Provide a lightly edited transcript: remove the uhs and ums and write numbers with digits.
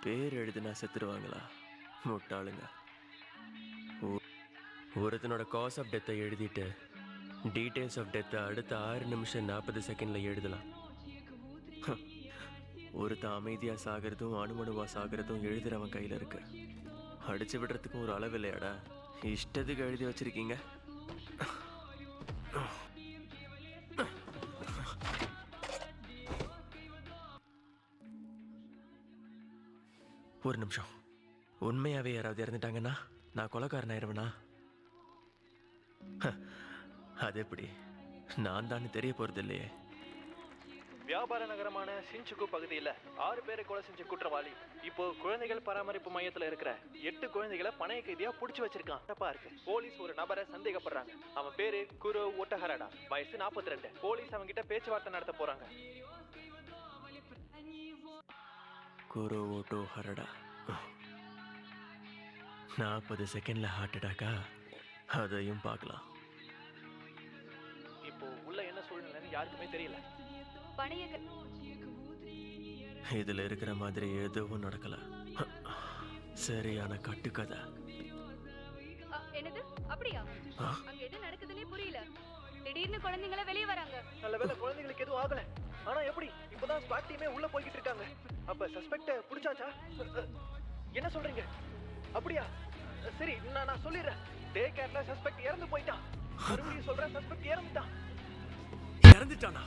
பேர் எழுதுனா செத்துருவாங்களா? முட்டாளுங்க. ஒருத்தனோட காஸ் ஆஃப் டெத்தை எழுதிட்டு டீட்டெயில்ஸ் ஆஃப் டெத்தை அடுத்த 6 நிமிஷம் 40 செகண்டில் எழுதலாம். ஒருத்தன் அமைதியாக சாகிறதும் அணுமணுவா சாகிறதும் எழுதுறவன் கையில் இருக்கு. அடிச்சு விடுறதுக்கும் ஒரு அளவு இல்லையாடா? இஷ்டத்துக்கு எழுதி வச்சிருக்கீங்க. ஒரு நிமிஷம். உண்மையாவே யாராவது இறந்துட்டாங்கன்னா நான் கொலைக்காரன் ஆயிடுவேனா? அது எப்படி? நான் தான் தெரிய போறது இல்லையே. வியாபார நகரமான சின்சுகு பகுதியில் 6 பேரை கொலை செஞ்ச குற்றவாளி இப்போ குழந்தைகள் பராமரிப்பு மையத்தில் இருக்கிற 8 குழந்தைகளை பணைய கைதியா புடிச்சு வச்சிருக்கான். தப்பா இருக்கு. போலீஸ் ஒரு நபரை சந்தேகப்படுறாங்க. அவன் பேரு குரோ ஒட்டஹரடா, வயசு 42. போலீஸ் அவங்க கிட்ட பேச்சுவார்த்தை நடத்த போறாங்க. குரோ ஓட்டோ ஹரடா 40 செகண்ட்ல ஹார்ட் அட்டாக்கா? அதையும் பார்க்கலாம். இப்போ உள்ள என்ன சூழ்நிலைன்னு யாருக்குமே தெரியல. இதுல இருக்கிற மாதிரி எதுவும் நடக்கல. சரியான கட்டுக்கதை. என்னது? அப்படியா? அங்க எது நடக்குதுன்னே புரியல. திடீர்னு குழந்தைங்கள வெளிய வராங்க. நல்லவேளை குழந்தைகளுக்கு எதுவும் ஆகல. ஆனா எப்படி? இப்பதான் ஸ்குவாட் டீமே உள்ள போய்கிட்டு இருக்காங்க. அப்ப சஸ்பெக்ட புடிச்சாச்சா? என்ன சொல்றீங்க? அப்படியா? சரி, நான் சொல்லிடுறேன். டே கேர்ல சஸ்பெக்ட் இறந்து போயிட்டான். மறுபடியும் சொல்றேன், சஸ்பெக்ட் இறந்துட்டான். இறந்துட்டானா?